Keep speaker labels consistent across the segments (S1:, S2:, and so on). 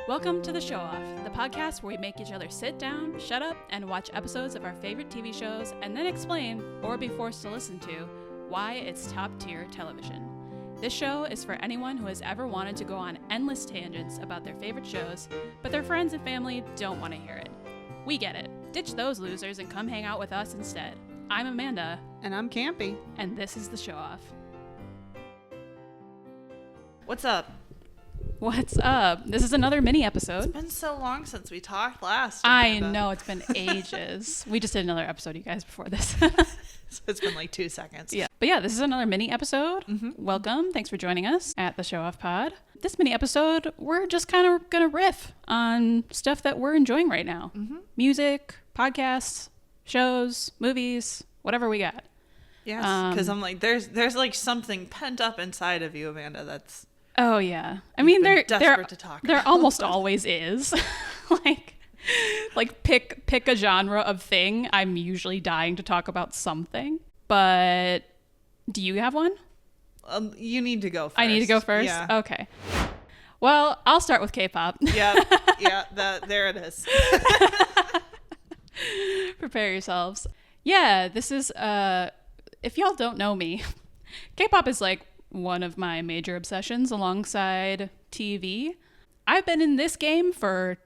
S1: Welcome to The Show Off, the podcast where we make each other sit down, shut up, and watch episodes of our favorite TV shows and then explain, or be forced to listen to, why it's top-tier television. This show is for anyone who has ever wanted to go on endless tangents about their favorite shows, but their friends and family don't want to hear it. We get it. Ditch those losers and come hang out with us instead. I'm Amanda.
S2: And I'm Campy.
S1: And this is The Show Off.
S2: What's up?
S1: What's up? This is another mini episode.
S2: It's been so long since we talked last.
S1: I know, it's been ages. We just did another episode, you guys, before this.
S2: So it's been like 2 seconds.
S1: Yeah. But yeah, this is another mini episode.
S2: Mm-hmm.
S1: Welcome. Thanks for joining us at the Show Off Pod. This mini episode, we're just kind of going to riff on stuff that we're enjoying right now. Mm-hmm. Music, podcasts, shows, movies, whatever we got.
S2: Yes, because I'm like, there's like something pent up inside of you, Amanda, that's...
S1: Oh, yeah. I mean, they're
S2: desperate to talk
S1: there
S2: about.
S1: almost always is. like pick a genre of thing. I'm usually dying to talk about something. But do you have one?
S2: You need to go first.
S1: I need to go first?
S2: Yeah.
S1: Okay. Well, I'll start with K-pop.
S2: Yeah, there it is.
S1: Prepare yourselves. Yeah, this is, if y'all don't know me, K-pop is like one of my major obsessions alongside TV. I've been in this game for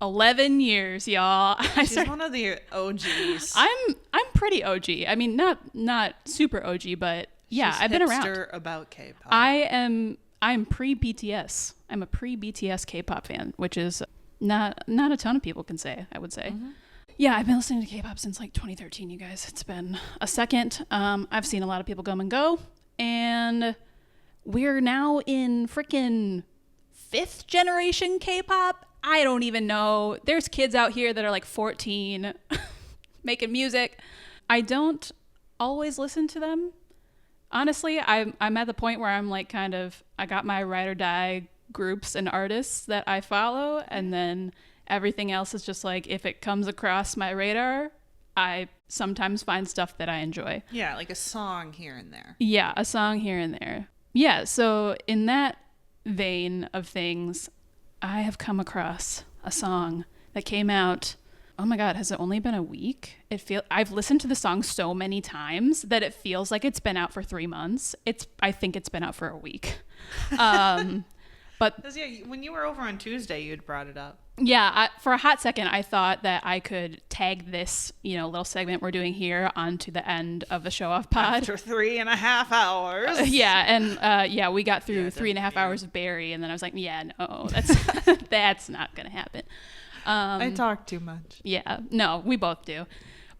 S1: 11 years, y'all.
S2: She's one of the OGs.
S1: I'm pretty OG. I mean, not super OG, but yeah,
S2: She's
S1: I've been around.
S2: hipster about K-pop.
S1: I'm pre-BTS. I'm a pre-BTS K-pop fan, which is not a ton of people can say, I would say. Mm-hmm. Yeah, I've been listening to K-pop since like 2013, you guys. It's been a second. I've seen a lot of people come and go, and we're now in freaking 5th generation K-pop. I don't even know. There's kids out here that are like 14 making music. I don't always listen to them. Honestly, I'm at the point where I'm like I got my ride or die groups and artists that I follow, and then everything else is just like, if it comes across my radar, I sometimes find stuff that I enjoy.
S2: Yeah, like a song here and there.
S1: Yeah, a song here and there. Yeah, so in that vein of things, I have come across a song that came out, oh my God, has it only been a week? I've listened to the song so many times that it feels like it's been out for 3 months. I think it's been out for a week. But
S2: when you were over on Tuesday, you'd brought it up.
S1: Yeah, for a hot second, I thought that I could tag this, little segment we're doing here onto the end of the Show Off Pod.
S2: After 3.5 hours.
S1: Yeah, and we got through 3.5 hours of Barry, and then I was like, yeah, no, that's not gonna happen.
S2: I talk too much.
S1: Yeah, no, we both do.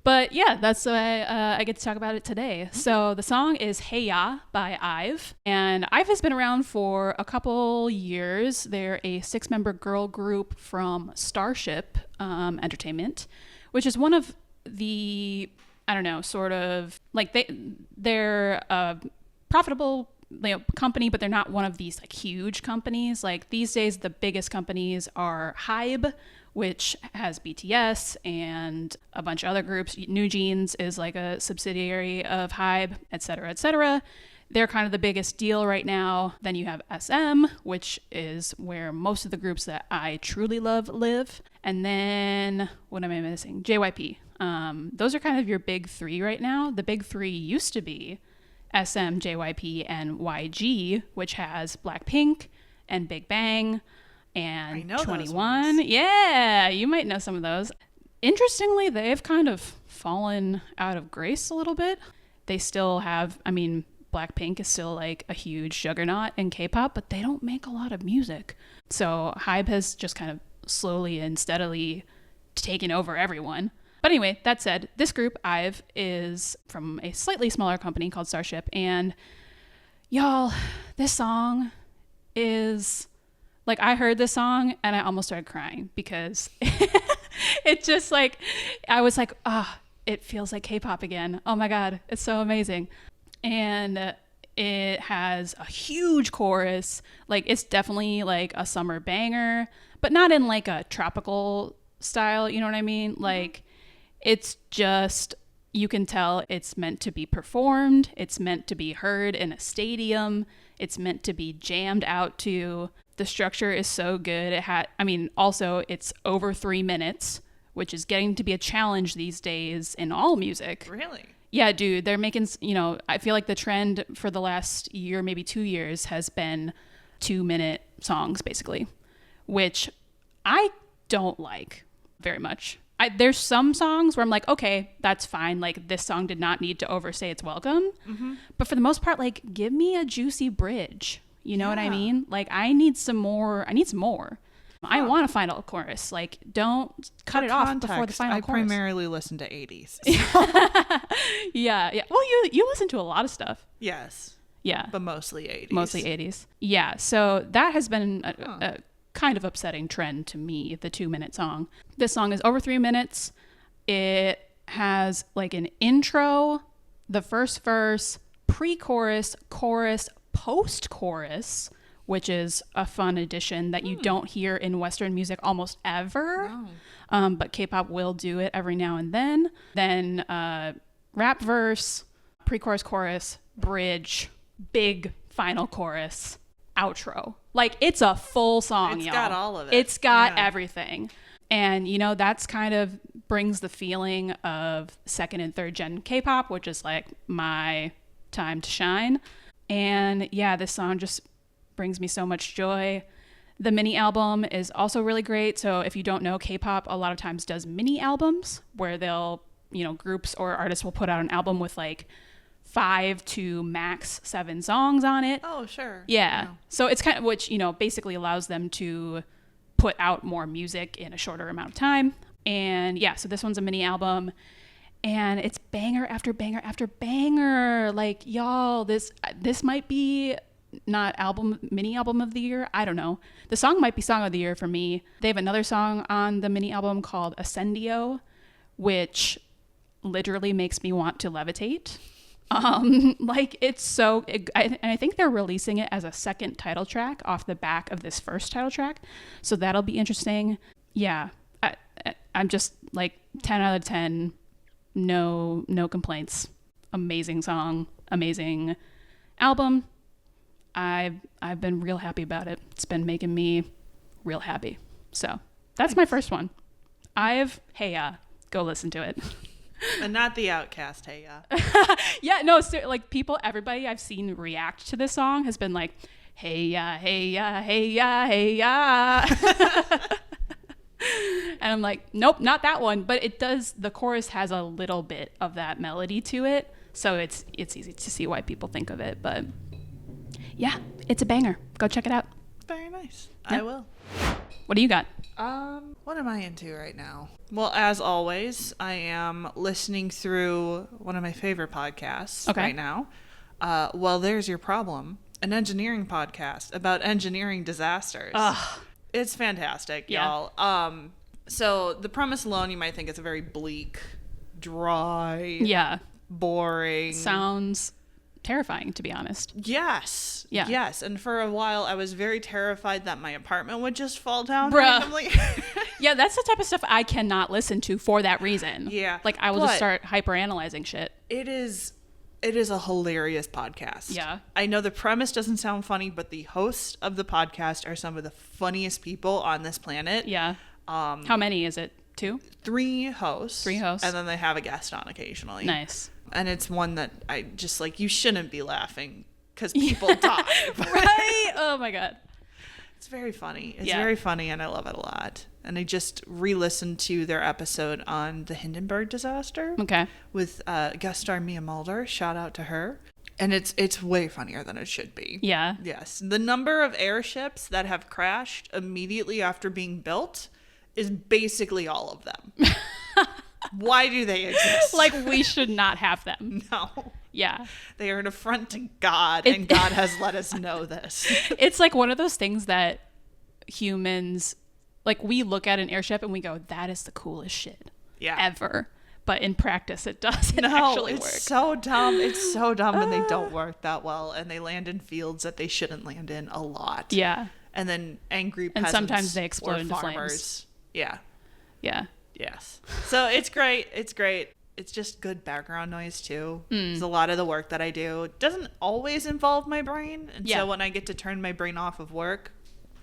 S1: But yeah, that's why I get to talk about it today. So the song is Hey Ya by IVE. And IVE has been around for a couple years. They're a 6-member girl group from Starship Entertainment, which is one of the, I don't know, sort of, like they're a profitable company, but they're not one of these like huge companies. Like these days, the biggest companies are HYBE, which has BTS and a bunch of other groups. New Jeans is like a subsidiary of HYBE, et cetera, et cetera. They're kind of the biggest deal right now. Then you have SM, which is where most of the groups that I truly love live. And then, what am I missing? JYP. Those are kind of your big three right now. The big three used to be SM, JYP, and YG, which has Blackpink and Big Bang and 21. Yeah, you might know some of those. Interestingly, they've kind of fallen out of grace a little bit. They still have, Blackpink is still like a huge juggernaut in K-pop, but they don't make a lot of music. So HYBE has just kind of slowly and steadily taken over everyone. But anyway, that said, this group, IVE, is from a slightly smaller company called Starship. And y'all, this song is... like, I heard this song and I almost started crying because it just like, I was like, it feels like K-pop again. Oh my God, it's so amazing. And it has a huge chorus. Like, it's definitely like a summer banger, but not in like a tropical style, you know what I mean? Like, it's just, you can tell it's meant to be performed. It's meant to be heard in a stadium. It's meant to be jammed out to. The structure is so good. Also it's over 3 minutes, which is getting to be a challenge these days in all music.
S2: Really?
S1: Yeah, dude, they're making, I feel like the trend for the last year, maybe 2 years, has been 2-minute songs, basically, which I don't like very much. There's some songs where I'm like, okay, that's fine. Like, this song did not need to overstay its welcome. Mm-hmm. But for the most part, like, give me a juicy bridge. You know what I mean? Like, I need some more. I want a final chorus. Like, don't cut it off before the final chorus.
S2: I primarily listen to 80s.
S1: Yeah. Well, you listen to a lot of stuff.
S2: Yes.
S1: Yeah.
S2: But mostly 80s.
S1: Mostly 80s. Yeah. So that has been a kind of upsetting trend to me, the 2-minute song. This song is over 3 minutes. It has like an intro, the first verse, pre-chorus, chorus, post-chorus, which is a fun addition that you don't hear in Western music almost ever. No. But K-pop will do it every now and then. Then rap verse, pre-chorus, chorus, bridge, big final chorus, outro. Like, it's a full song,
S2: It's
S1: y'all.
S2: got all of it.
S1: It's got everything. And, that's kind of brings the feeling of second and third gen K-pop, which is like my time to shine. And yeah, this song just brings me so much joy. The mini album is also really great. So if you don't know, K-pop a lot of times does mini albums where they'll, groups or artists will put out an album with like 5 to max 7 songs on it.
S2: Oh, sure.
S1: Yeah. So it's kind of, which, basically allows them to put out more music in a shorter amount of time. And yeah, so this one's a mini album. And it's banger after banger after banger. Like, y'all, this might be not mini album of the year. I don't know. The song might be song of the year for me. They have another song on the mini album called Ascendio, which literally makes me want to levitate. Like, it's so, and I think they're releasing it as a second title track off the back of this first title track. So that'll be interesting. Yeah. I'm just like 10 out of 10. No complaints. Amazing song, amazing album. I've been real happy about it. It's been making me real happy. So that's my first one. Hey Ya. Go listen to it.
S2: And not the Outcast, Hey Ya.
S1: Yeah, no, like everybody I've seen react to this song has been like, hey ya, hey ya, hey ya, hey ya. And I'm like, nope, not that one. But the chorus has a little bit of that melody to it. So it's easy to see why people think of it. But yeah, it's a banger. Go check it out.
S2: Very nice.
S1: Yeah.
S2: I will.
S1: What do you got?
S2: What am I into right now? Well, as always, I am listening through one of my favorite podcasts right now. Well, There's Your Problem, an engineering podcast about engineering disasters.
S1: Ugh.
S2: It's fantastic, y'all. So the premise alone, you might think it's a very bleak, dry, boring.
S1: Sounds terrifying, to be honest.
S2: Yes.
S1: Yeah.
S2: Yes. And for a while, I was very terrified that my apartment would just fall down
S1: Bruh.
S2: randomly.
S1: Yeah, that's the type of stuff I cannot listen to for that reason.
S2: Yeah.
S1: Like, I will just start hyperanalyzing shit.
S2: It is a hilarious podcast.
S1: Yeah.
S2: I know the premise doesn't sound funny, but the hosts of the podcast are some of the funniest people on this planet.
S1: Yeah. How many is it? 2?
S2: 3 hosts.
S1: 3 hosts.
S2: And then they have a guest on occasionally.
S1: Nice.
S2: And it's one that I just like, you shouldn't be laughing because people die.
S1: Right? Oh my God.
S2: It's very funny. It's very funny, and I love it a lot. And I just re-listened to their episode on the Hindenburg disaster.
S1: Okay.
S2: With guest star Mia Mulder. Shout out to her. And it's way funnier than it should be.
S1: Yeah.
S2: Yes. The number of airships that have crashed immediately after being built is basically all of them. Why do they exist?
S1: Like, we should not have them.
S2: No.
S1: Yeah.
S2: They are an affront to God, and God has let us know this.
S1: It's like one of those things that humans, like, we look at an airship and we go, that is the coolest shit ever. But in practice, it doesn't actually work.
S2: It's so dumb. It's so dumb, and they don't work that well. And they land in fields that they shouldn't land in a lot.
S1: Yeah.
S2: And then angry peasants
S1: and sometimes they explode into
S2: farmers.
S1: flames.
S2: Yeah.
S1: Yeah.
S2: Yes. So it's great. It's great. It's just good background noise too. It's a lot of the work that I do. It doesn't always involve my brain. And so when I get to turn my brain off of work,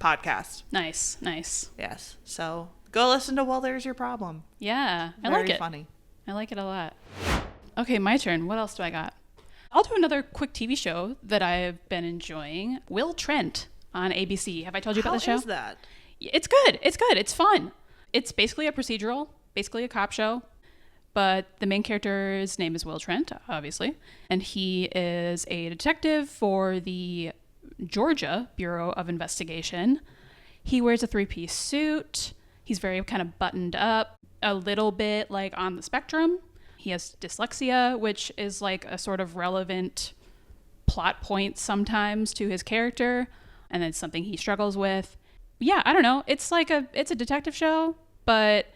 S2: podcast.
S1: Nice.
S2: Yes. So go listen to Well, There's Your Problem.
S1: Yeah, I
S2: Very
S1: like it.
S2: funny.
S1: I like it a lot. Okay, my turn. What else do I got? I'll do another quick TV show that I've been enjoying. Will Trent on ABC. Have I told you about the show?
S2: How is that?
S1: It's good. It's fun. It's basically a procedural, basically a cop show. But the main character's name is Will Trent, obviously. And he is a detective for the Georgia Bureau of Investigation. He wears a three-piece suit. He's very kind of buttoned up, a little bit like on the spectrum. He has dyslexia, which is like a sort of relevant plot point sometimes to his character. And it's something he struggles with. Yeah, I don't know. It's a detective show, but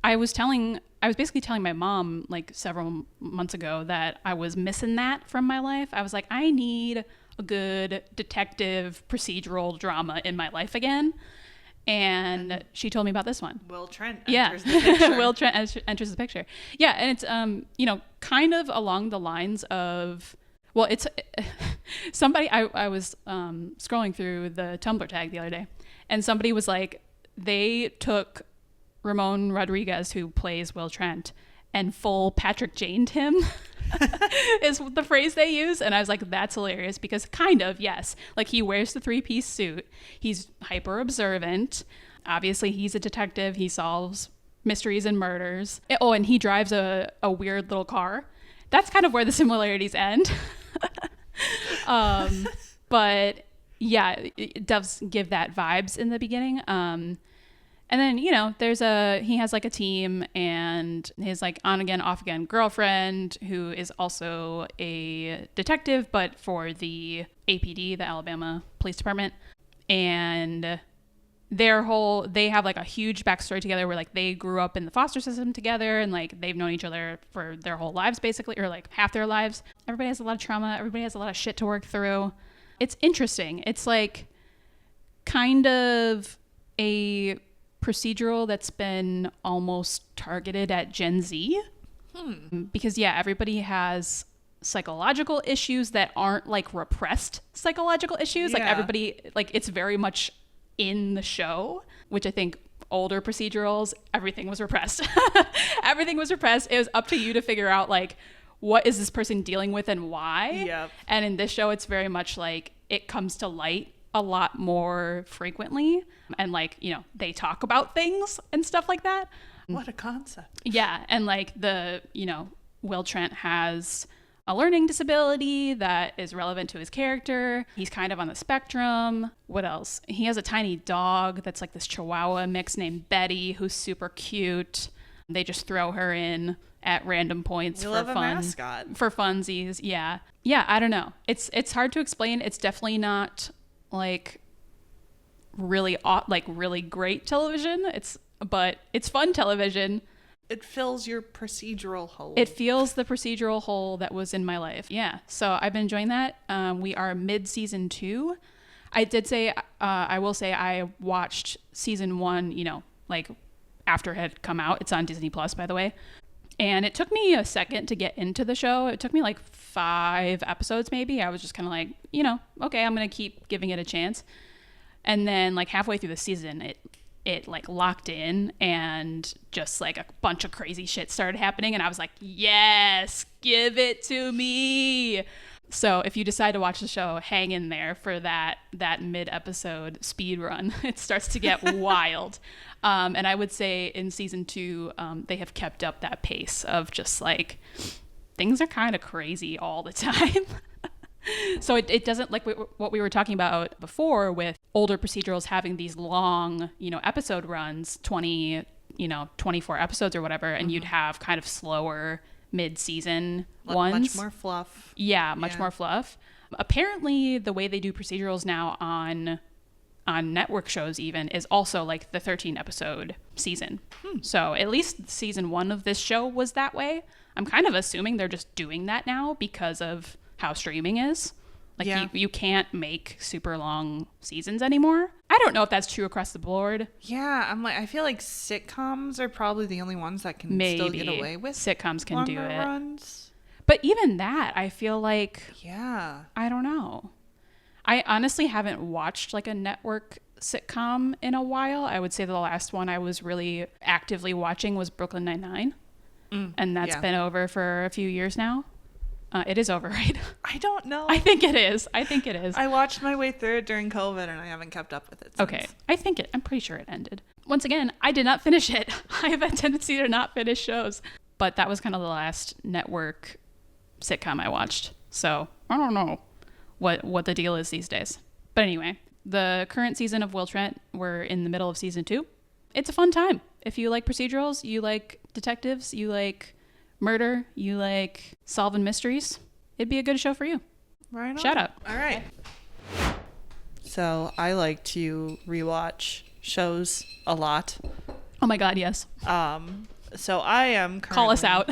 S1: I was basically telling my mom like several months ago that I was missing that from my life. I was like, I need a good detective procedural drama in my life again. And she told me about this one.
S2: Will Trent enters the picture.
S1: Will Trent enters the picture. Yeah, and it's kind of along the lines of, well, it's somebody I was scrolling through the Tumblr tag the other day, and somebody was like, they took Ramon Rodriguez, who plays Will Trent, and full Patrick Janed him is the phrase they use. And I was like, that's hilarious, because kind of, yes. Like, he wears the three-piece suit. He's hyper observant. Obviously, he's a detective. He solves mysteries and murders. Oh, and he drives a weird little car. That's kind of where the similarities end. But yeah, it does give that vibes in the beginning. And then, he has like a team, and his like on again, off again girlfriend, who is also a detective, but for the APD, the Alabama Police Department. And they have like a huge backstory together where like they grew up in the foster system together, and like they've known each other for their whole lives, basically, or like half their lives. Everybody has a lot of trauma. Everybody has a lot of shit to work through. It's interesting. It's like kind of a procedural that's been almost targeted at Gen Z. Because everybody has psychological issues that aren't like repressed psychological issues. Like everybody, like it's very much in the show, which I think older procedurals, everything was repressed. Everything was repressed. It was up to you to figure out like, what is this person dealing with and why?
S2: Yep.
S1: And in this show, it's very much like it comes to light a lot more frequently, and like they talk about things and stuff like that.
S2: What a concept.
S1: Yeah. And like Will Trent has a learning disability that is relevant to his character. He's kind of on the spectrum. What else? He has a tiny dog that's like this Chihuahua mix named Betty, who's super cute. They just throw her in at random points for fun.
S2: Mascot.
S1: For funsies. Yeah, I don't know. It's hard to explain. It's definitely not like really great television. But it's fun television.
S2: It fills your procedural hole.
S1: It fills the procedural hole that was in my life. Yeah. So I've been enjoying that. We are mid-season 2. I will say I watched season 1, like after it had come out. It's on Disney Plus, by the way. And it took me a second to get into the show. It took me like 5 episodes maybe. I was just kind of like, okay, I'm going to keep giving it a chance. And then like halfway through the season, it like locked in, and just like a bunch of crazy shit started happening. And I was like, yes, give it to me. So if you decide to watch the show, hang in there for that mid-episode speed run. It starts to get wild. And I would say in season 2, they have kept up that pace of just like, things are kind of crazy all the time. So it doesn't, like what we were talking about before with older procedurals having these long, episode runs, 24 episodes or whatever, and you'd have kind of slower mid-season ones.
S2: Much more fluff.
S1: Yeah, much more fluff. Apparently, the way they do procedurals now on network shows even is also like the 13-episode season. So at least season 1 of this show was that way. I'm kind of assuming they're just doing that now because of how streaming is. Like you can't make super long seasons anymore. I don't know if that's true across the board.
S2: Yeah, I feel like sitcoms are probably the only ones that can still get away with
S1: sitcoms can do it.
S2: Runs.
S1: But even that, I feel like
S2: I
S1: don't know. I honestly haven't watched like a network sitcom in a while. I would say the last one I was really actively watching was Brooklyn Nine-Nine. And that's been over for a few years now. It is over, right?
S2: I don't know.
S1: I think it is.
S2: I watched my way through it during COVID and I haven't kept up with it since.
S1: Okay. I'm pretty sure it ended. Once again, I did not finish it. I have a tendency to not finish shows. But that was kind of the last network sitcom I watched. So I don't know what the deal is these days. But anyway, the current season of Will Trent, we're in the middle of season 2. It's a fun time. If you like procedurals, you like detectives, you like murder, you like solving mysteries, it'd be a good show for you.
S2: Right on.
S1: Shout out.
S2: All right. So I like to rewatch shows a lot.
S1: Oh my God, yes.
S2: So I am currently...
S1: Call us out.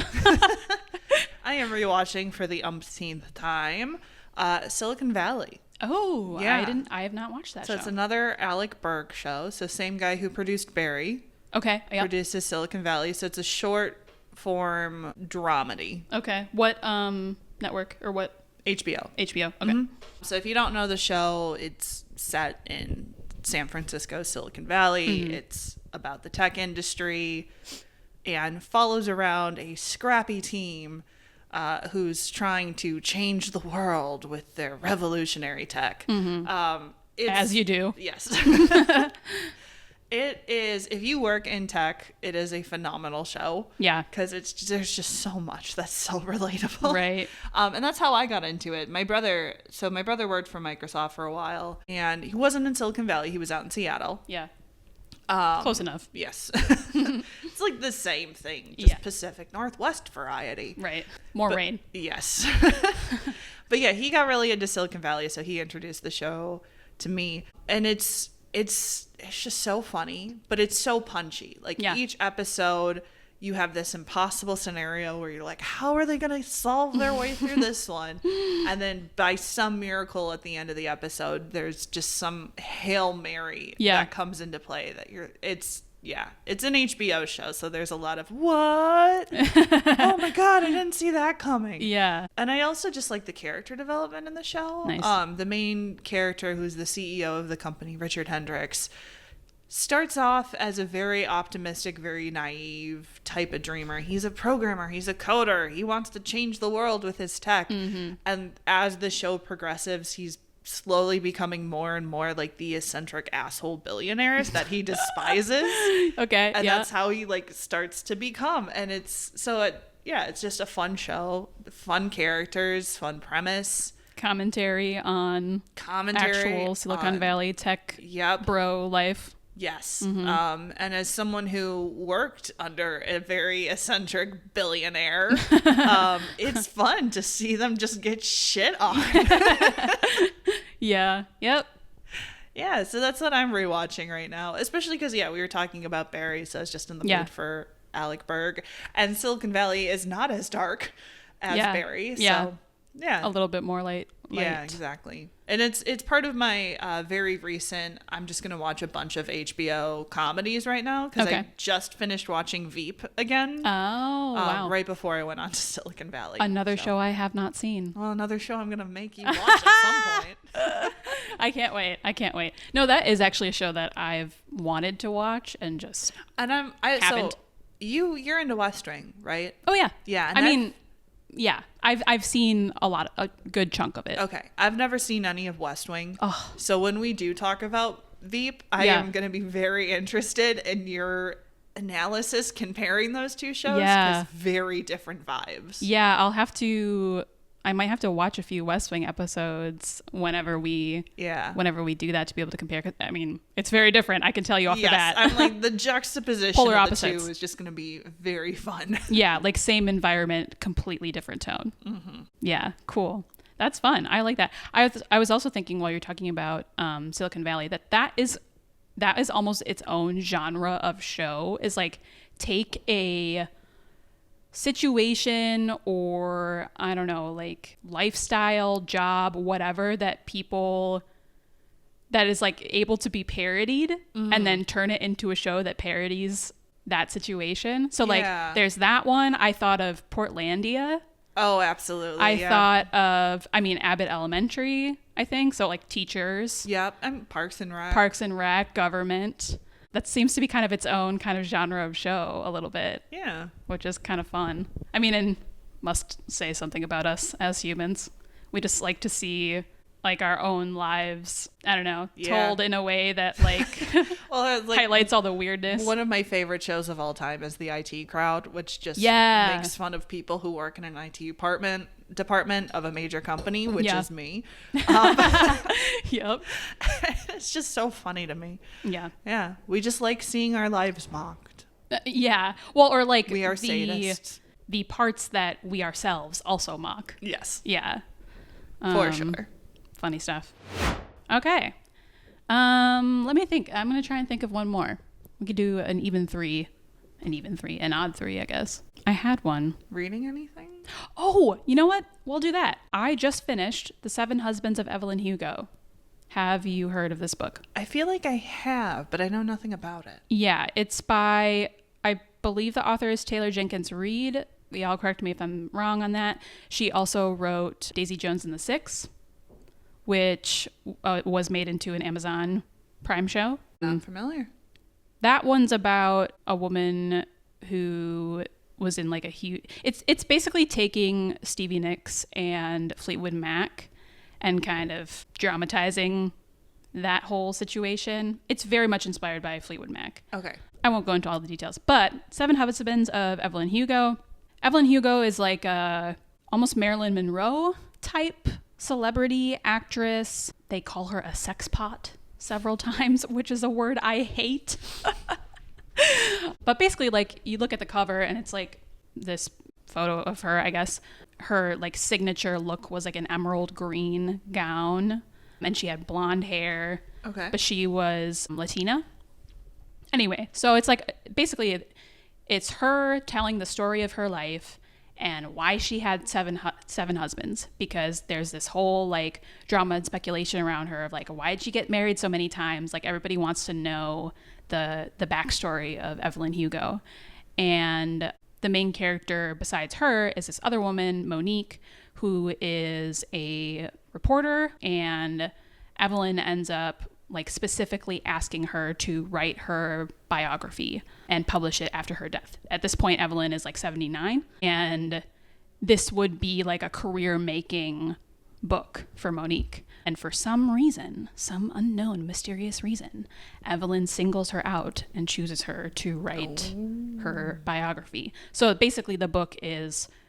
S2: I am rewatching for the umpteenth time Silicon Valley.
S1: Oh,
S2: yeah.
S1: I have not watched that show.
S2: So it's another Alec Berg show. So same guy who produced Barry.
S1: Okay. Yep.
S2: Produces Silicon Valley. So it's a short form dramedy.
S1: Okay. What network or what?
S2: HBO.
S1: HBO. Okay.
S2: Mm-hmm. So if you don't know the show, it's set in San Francisco, Silicon Valley. Mm-hmm. It's about the tech industry and follows around a scrappy team who's trying to change the world with their revolutionary tech.
S1: Mm-hmm. As you do.
S2: Yes. It is, if you work in tech, it is a phenomenal show. Yeah. Because there's just so much that's so relatable. Right. And that's how I got into it. My brother worked for Microsoft for a while, and he wasn't in Silicon Valley. He was out in Seattle.
S1: Yeah. Close enough.
S2: Yes. It's like the same thing, just Pacific Northwest variety.
S1: Right. More rain.
S2: Yes. But yeah, he got really into Silicon Valley, so he introduced the show to me. And it's just so funny, but it's so punchy. Like each episode, you have this impossible scenario where you're like, how are they going to solve their way through this one? And then by some miracle at the end of the episode, there's just some Hail Mary that comes into play it's an HBO show. So there's a lot of what? Oh my God, I didn't see that coming. Yeah. And I also just like the character development in the show. Nice. The main character, who's the CEO of the company, Richard Hendricks, starts off as a very optimistic, very naive type of dreamer. He's a programmer. He's a coder. He wants to change the world with his tech. Mm-hmm. And as the show progresses, he's slowly becoming more and more like the eccentric asshole billionaires that he despises. Okay. And that's how he starts to become. And it's just a fun show, fun characters, fun premise. Commentary on actual Silicon Valley tech bro life. Yes. Mm-hmm. And as someone who worked under a very eccentric billionaire, it's fun to see them just get shit on. Yeah. Yep. Yeah. So that's what I'm rewatching right now, especially because, we were talking about Barry. So I was just in the mood for Alec Berg, and Silicon Valley is not as dark as Barry. So a little bit more light. Yeah, exactly. And it's part of my very recent, I'm just going to watch a bunch of HBO comedies right now because I just finished watching Veep again. Oh, wow. Right before I went on to Silicon Valley. Another show I have not seen. Well, another show I'm going to make you watch at some point. I can't wait. No, that is actually a show that I've wanted to watch and just haven't. So you're into West Wing, right? Oh, yeah. Yeah. Yeah, I've seen a good chunk of it. Okay. I've never seen any of West Wing. Oh. So when we do talk about Veep, I am going to be very interested in your analysis comparing those two shows because very different vibes. Yeah, I might have to watch a few West Wing episodes whenever we do that to be able to compare. I mean, it's very different. I can tell you off the bat. I'm like, the juxtaposition Polar of opposites. The two is just going to be very fun. Yeah, like same environment, completely different tone. Mm-hmm. Yeah, cool. That's fun. I like that. I was also thinking while you're talking about Silicon Valley that is almost its own genre of show. Is like take a situation or I don't know, like lifestyle, job, whatever that is like able to be parodied and then turn it into a show that parodies that situation. So like there's that one. I thought of Portlandia. Oh, absolutely. I thought of, Abbott Elementary.
S1: I think. So like teachers.
S2: Yep. And Parks and Rec.
S1: Parks and Rec, government. That seems to be kind of its own kind of genre of show a little bit.
S2: Yeah.
S1: Which is kind of fun. I mean, and must say something about us as humans. We just like to see like our own lives, I don't know, told in a way that like, well, like highlights all the weirdness.
S2: One of my favorite shows of all time is the IT Crowd, which just makes fun of people who work in an IT department of a major company, which is me.
S1: Yep.
S2: It's just so funny to me.
S1: Yeah.
S2: Yeah. We just like seeing our lives mocked.
S1: Yeah. Well, or like
S2: we are sadists.
S1: The parts that we ourselves also mock.
S2: Yes.
S1: Yeah.
S2: For sure.
S1: Funny stuff. Okay. Let me think. I'm going to try and think of one more. We could do an odd three, I guess. I had one.
S2: Reading anything?
S1: Oh, you know what? We'll do that. I just finished The Seven Husbands of Evelyn Hugo. Have you heard of this book?
S2: I feel like I have, but I know nothing about it.
S1: Yeah, it's by, I believe the author is Taylor Jenkins Reid. Y'all correct me if I'm wrong on that. She also wrote Daisy Jones and the Six, which was made into an Amazon Prime show.
S2: Not familiar.
S1: That one's about a woman who was in like a huge... It's basically taking Stevie Nicks and Fleetwood Mac and kind of dramatizing that whole situation. It's very much inspired by Fleetwood Mac.
S2: Okay.
S1: I won't go into all the details, but Seven Husbands of Evelyn Hugo. Evelyn Hugo is like a almost Marilyn Monroe type celebrity actress. They call her a sex pot several times, which is a word I hate. But basically, like, you look at the cover and it's like this photo of her, I guess. Her like signature look was like an emerald green gown, and she had blonde hair.
S2: Okay.
S1: But she was Latina. Anyway, so it's like basically it's her telling the story of her life and why she had seven husbands, because there's this whole like drama and speculation around her of like, why did she get married so many times? Like, everybody wants to know the backstory of Evelyn Hugo. And the main character besides her is this other woman, Monique, who is a reporter, and Evelyn ends up like specifically asking her to write her biography and publish it after her death. At this point, Evelyn is like 79, and this would be like a career-making book for Monique. And for some reason, some unknown, mysterious reason, Evelyn singles her out and chooses her to write her biography. So basically the book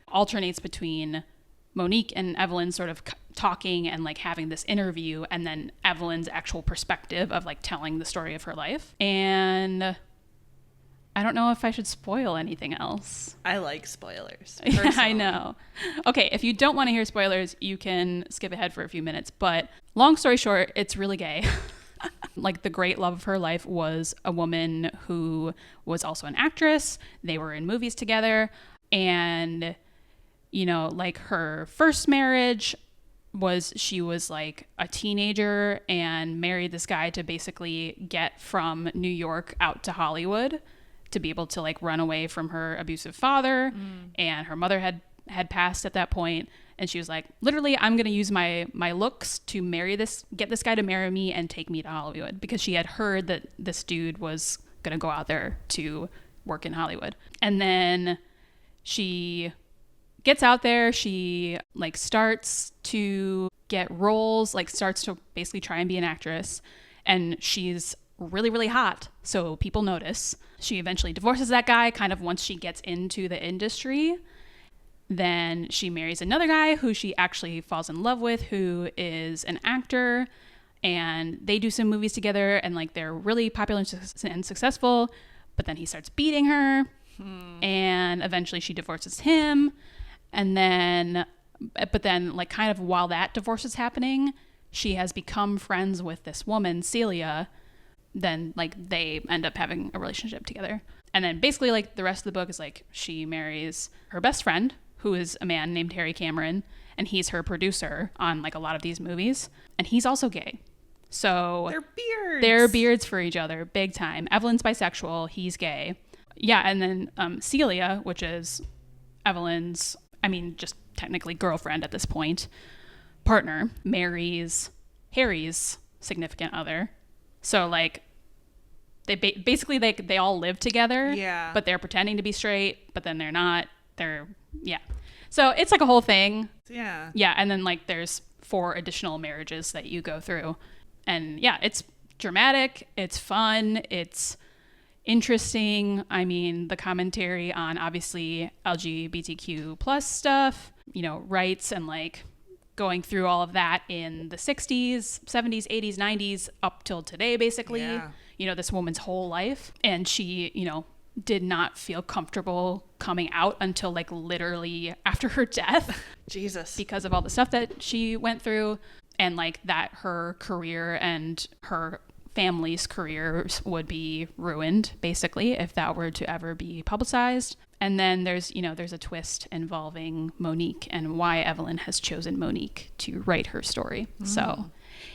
S1: alternates between Monique and Evelyn sort of talking and like having this interview, and then Evelyn's actual perspective of like telling the story of her life. And I don't know if I should spoil anything else.
S2: I like spoilers.
S1: Yeah, I know. Okay, if you don't want to hear spoilers, you can skip ahead for a few minutes. But long story short, it's really gay. Like, the great love of her life was a woman who was also an actress. They were in movies together. And, you know, like, her first marriage she was like a teenager and married this guy to basically get from New York out to Hollywood to be able to like run away from her abusive father. And her mother had passed at that point, and she was like, literally, I'm going to use my looks to get this guy to marry me and take me to Hollywood, because she had heard that this dude was going to go out there to work in Hollywood. And then she gets out there, she like starts to get roles, like starts to basically try and be an actress, and she's really, really hot, so people notice. She eventually divorces that guy kind of once she gets into the industry. Then she marries another guy who she actually falls in love with, who is an actor, and they do some movies together, and like they're really popular and successful. But then he starts beating her, and eventually she divorces him. And then, but then like kind of while that divorce is happening, she has become friends with this woman, Celia. Then like they end up having a relationship together. And then basically like the rest of the book is like she marries her best friend, who is a man named Harry Cameron, and he's her producer on like a lot of these movies, and he's also gay. So they're beards for each other big time. Evelyn's bisexual, he's gay. Yeah. And then Celia, which is Evelyn's, I mean, just technically girlfriend at this point, partner, marries Harry's significant other. So like they basically they all live together,
S2: Yeah.
S1: but they're pretending to be straight, but then they're not. Yeah. So it's like a whole thing.
S2: Yeah.
S1: Yeah, and then like there's 4 additional marriages that you go through. And yeah, it's dramatic, it's fun, it's interesting. I mean, the commentary on obviously LGBTQ plus stuff, you know, rights and like going through all of that in the 60s, 70s, 80s, 90s up till today basically.
S2: Yeah.
S1: You know, this woman's whole life, and she, you know, did not feel comfortable coming out until like literally after her death.
S2: Jesus.
S1: Because of all the stuff that she went through, and like that her career and her family's careers would be ruined basically if that were to ever be publicized. And then there's, you know, there's a twist involving Monique and why Evelyn has chosen Monique to write her story. So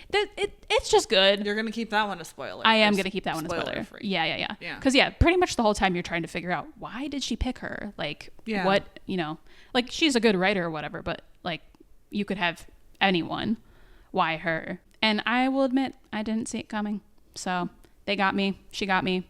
S1: it's just good.
S2: You're going to keep that one a spoiler.
S1: I am going to keep that one a spoiler.
S2: Free.
S1: Yeah. Because pretty much the whole time you're trying to figure out, why did she pick her? Like, what, you know, like she's a good writer or whatever, but like you could have anyone. Why her? And I will admit, I didn't see it coming. So they got me. She got me.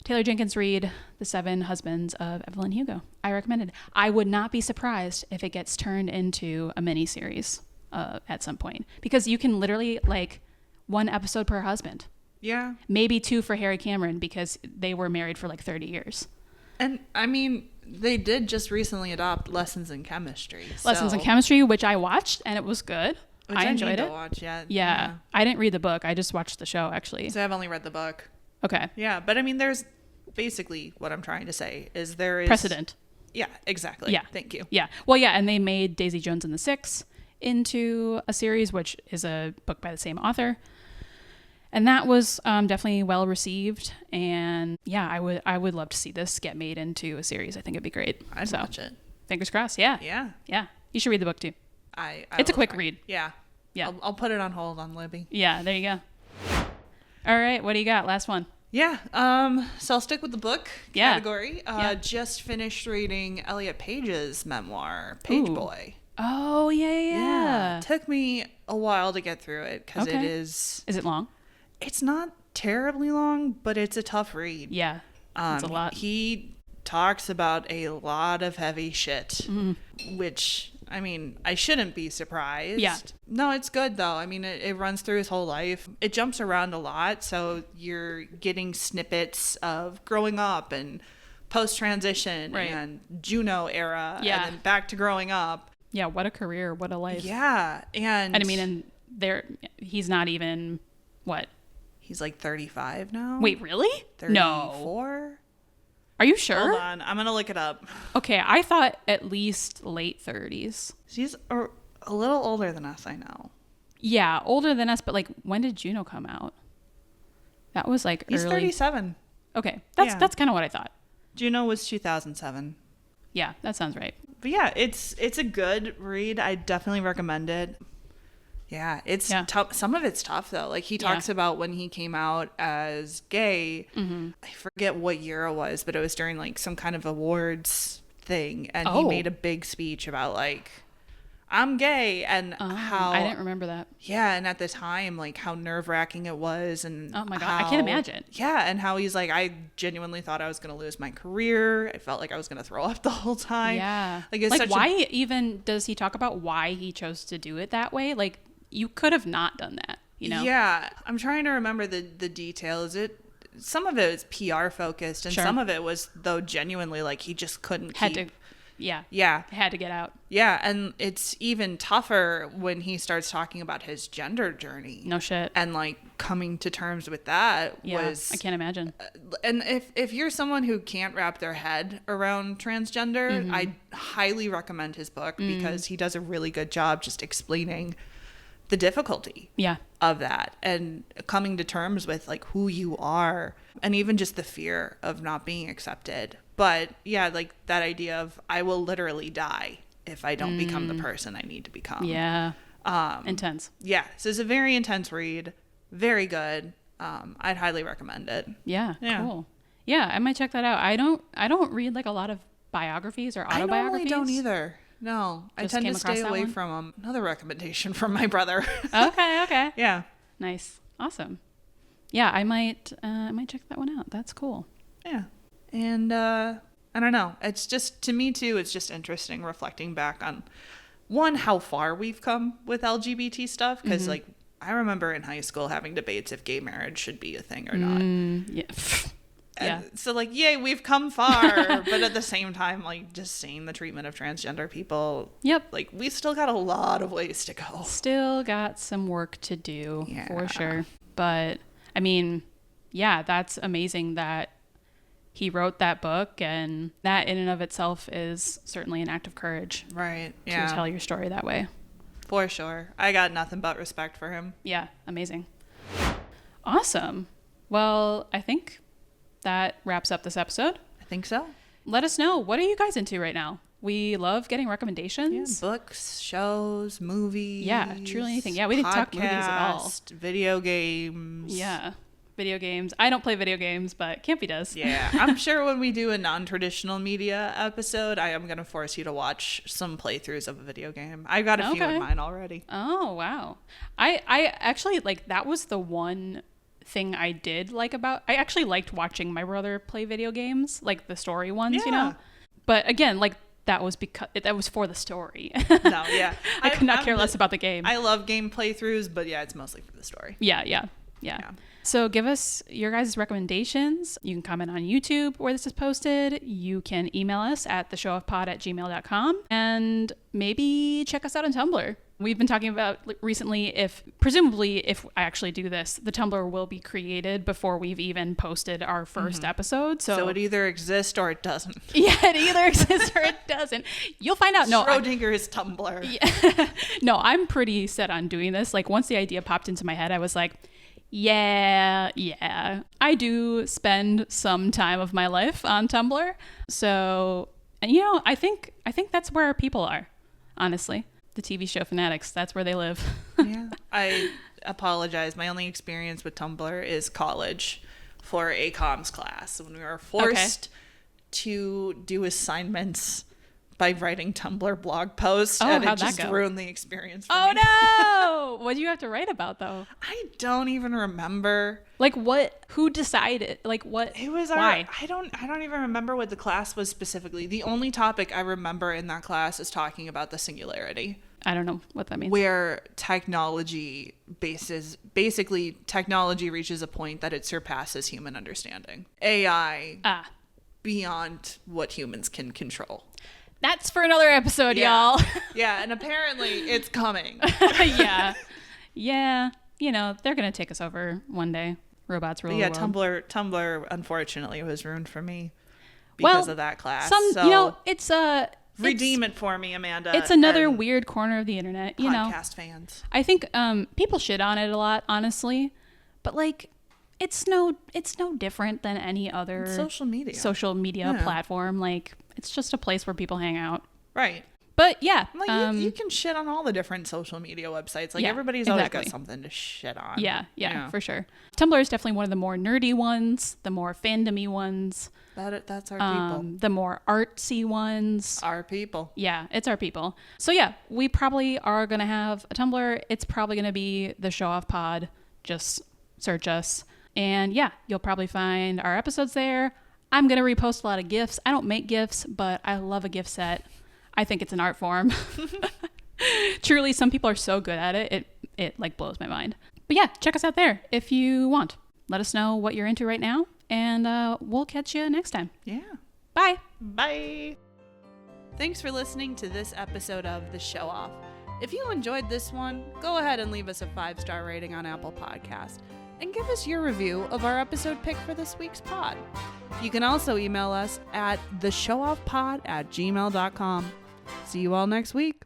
S1: Taylor Jenkins Reid, The 7 Husbands of Evelyn Hugo. I recommend it. I would not be surprised if it gets turned into a miniseries at some point, because you can literally like 1 episode per husband.
S2: Yeah.
S1: Maybe 2 for Harry Cameron because they were married for like 30 years.
S2: And I mean, they did just recently adopt Lessons in Chemistry.
S1: Lessons in Chemistry, which I watched and it was good.
S2: Which
S1: I enjoyed
S2: need
S1: it.
S2: To watch yet.
S1: Yeah. I didn't read the book. I just watched the show actually.
S2: So I've only read the book.
S1: Okay.
S2: Yeah, but I mean, there's basically what I'm trying to say is there is
S1: precedent.
S2: Yeah, exactly.
S1: Yeah.
S2: Thank you.
S1: Yeah. Well, yeah, and they made Daisy Jones and the Six into a series, which is a book by the same author. And that was definitely well received. And yeah, I would love to see this get made into a series. I think it'd be great.
S2: I'd watch it.
S1: Fingers crossed. Yeah.
S2: Yeah.
S1: Yeah. You should read the book too.
S2: It's
S1: a quick read.
S2: Yeah.
S1: Yeah.
S2: I'll put it on hold on Libby.
S1: Yeah. There you go. All right. What do you got? Last one.
S2: Yeah. So I'll stick with the book category. Just finished reading Elliot Page's memoir, Page Boy.
S1: Oh, yeah.
S2: Took me a while to get through it because it is...
S1: Is it long?
S2: It's not terribly long, but it's a tough read.
S1: Yeah. It's a lot.
S2: He talks about a lot of heavy shit, which, I mean, I shouldn't be surprised.
S1: Yeah.
S2: No, it's good, though. I mean, it runs through his whole life. It jumps around a lot, so you're getting snippets of growing up and post-transition and Juno era and then back to growing up.
S1: Yeah, what a career, what a life.
S2: Yeah, and I
S1: mean, and he's not even, what?
S2: He's like 35 now.
S1: Wait, really?
S2: 34?
S1: No. Are you sure?
S2: Hold on, I'm gonna look it up.
S1: Okay, I thought at least late 30s.
S2: She's a little older than us, I know.
S1: Yeah, older than us, but like, when did Juno come out? That was like
S2: He's
S1: early.
S2: 37.
S1: Okay, that's kind of what I thought.
S2: Juno was 2007.
S1: Yeah, that sounds right.
S2: But yeah, it's a good read. I definitely recommend it. Yeah, it's tough. Some of it's tough though. Like he talks about when he came out as gay. I forget what year it was, but it was during like some kind of awards thing, and he made a big speech about like, I'm gay, and how
S1: I didn't remember that.
S2: Yeah, and at the time, like how nerve-wracking it was, and
S1: oh my god, I can't imagine.
S2: Yeah, and how he's like, I genuinely thought I was gonna lose my career. I felt like I was gonna throw up the whole time.
S1: Yeah,
S2: like
S1: why even does he talk about why he chose to do it that way? Like you could have not done that, you know?
S2: Yeah, I'm trying to remember the details. Some of it was PR focused, and some of it was though genuinely like he just couldn't had to get out. Yeah, and it's even tougher when he starts talking about his gender journey.
S1: No shit.
S2: And like coming to terms with that was
S1: I can't imagine.
S2: And if you're someone who can't wrap their head around transgender, I highly recommend his book because he does a really good job just explaining the difficulty of that and coming to terms with like who you are and even just the fear of not being accepted. But yeah, like that idea of I will literally die if I don't become the person I need to become.
S1: Yeah. Intense.
S2: Yeah. So it's a very intense read. Very good. I'd highly recommend it.
S1: Yeah. Cool. Yeah, I might check that out. I don't read like a lot of biographies or autobiographies.
S2: I normally don't either. No, I
S1: Just
S2: tend
S1: came
S2: to
S1: across
S2: stay
S1: that
S2: away
S1: one?
S2: from them. Another recommendation from my brother.
S1: Okay.
S2: Yeah.
S1: Nice. Awesome. Yeah, I might check that one out. That's cool.
S2: Yeah. And I don't know. It's just, to me too, it's just interesting reflecting back on, one, how far we've come with LGBT stuff. Because like, I remember in high school having debates if gay marriage should be a thing or not.
S1: Yeah. Yeah.
S2: So like, yay, we've come far. But at the same time, like, just seeing the treatment of transgender people.
S1: Yep.
S2: Like, we still got a lot of ways to go.
S1: Still got some work to do for sure. But I mean, yeah, that's amazing that he wrote that book, and that in and of itself is certainly an act of courage.
S2: Right.
S1: To
S2: Yeah.
S1: tell your story that way.
S2: For sure. I got nothing but respect for him.
S1: Yeah, amazing. Awesome. Well, I think that wraps up this episode.
S2: I think so.
S1: Let us know, what are you guys into right now? We love getting
S2: Yeah,
S1: recommendations.
S2: books, shows, movies.
S1: Yeah, truly anything. Yeah, we didn't talk movies at all.
S2: podcast, video games.
S1: Yeah, video games. I don't play video games, but Campy does.
S2: Yeah, I'm sure when we do a non-traditional media episode, I am going to force you to watch some playthroughs of a video game. I got a few in mine already.
S1: Oh, wow. I actually, like, that was the one thing I did like about, I actually liked watching my brother play video games, like the story ones, you know? But again, like, that was because that was for the story.
S2: No, yeah.
S1: I could not care less about the game.
S2: I love game playthroughs, but yeah, it's mostly for the story.
S1: Yeah. So give us your guys' recommendations. You can comment on YouTube where this is posted. You can email us at theshowoffpod@gmail.com, and maybe check us out on Tumblr. We've been talking about recently, presumably if I actually do this, the Tumblr will be created before we've even posted our first episode. So
S2: it either exists or it doesn't.
S1: Yeah, it either exists or it doesn't. You'll find out. No,
S2: Schrodinger's Tumblr.
S1: Yeah. No, I'm pretty set on doing this. Like, once the idea popped into my head, I was like, yeah. I do spend some time of my life on Tumblr. So, and you know, I think that's where our people are, honestly. The TV show fanatics, that's where they live.
S2: Yeah. I apologize. My only experience with Tumblr is college for a comms class when we were forced to do assignments by writing Tumblr blog posts.
S1: Oh,
S2: and
S1: how'd
S2: it
S1: that
S2: just
S1: go?
S2: ruined the experience for
S1: Oh,
S2: me.
S1: no! What did you have to write about, though?
S2: I don't even remember.
S1: Like, what? Who decided? Like, what?
S2: It was
S1: why?
S2: I don't even remember what the class was specifically. The only topic I remember in that class is talking about the singularity.
S1: I don't know what that means.
S2: Where technology reaches a point that it surpasses human understanding. AI beyond what humans can control.
S1: That's for another episode, y'all.
S2: Yeah, and apparently it's coming.
S1: Yeah. You know, they're going to take us over one day. Robots rule the world.
S2: Tumblr unfortunately was ruined for me because of that class.
S1: You know, it's
S2: redeem it for me, Amanda.
S1: It's another weird corner of the internet, you know.
S2: Podcast fans.
S1: I think people shit on it a lot, honestly. But like, it's no different than any other social media platform. Like, it's just a place where people hang out.
S2: Right.
S1: But yeah,
S2: like you can shit on all the different social media websites. Like everybody's always got something to shit on.
S1: Yeah, for sure. Tumblr is definitely one of the more nerdy ones, the more fandom-y ones.
S2: That's our people.
S1: The more artsy ones.
S2: Our people.
S1: Yeah, it's our people. So yeah, we probably are going to have a Tumblr. It's probably going to be the Show Off Pod. Just search us. And yeah, you'll probably find our episodes there. I'm going to repost a lot of GIFs. I don't make GIFs, but I love a GIF set. I think it's an art form. Truly, some people are so good at it. It like blows my mind. But yeah, check us out there if you want. Let us know what you're into right now, and we'll catch you next time.
S2: Yeah.
S1: Bye.
S2: Bye. Thanks for listening to this episode of The Show Off. If you enjoyed this one, go ahead and leave us a 5-star rating on Apple Podcast and give us your review of our episode pick for this week's pod. You can also email us at theshowoffpod@gmail.com. See you all next week.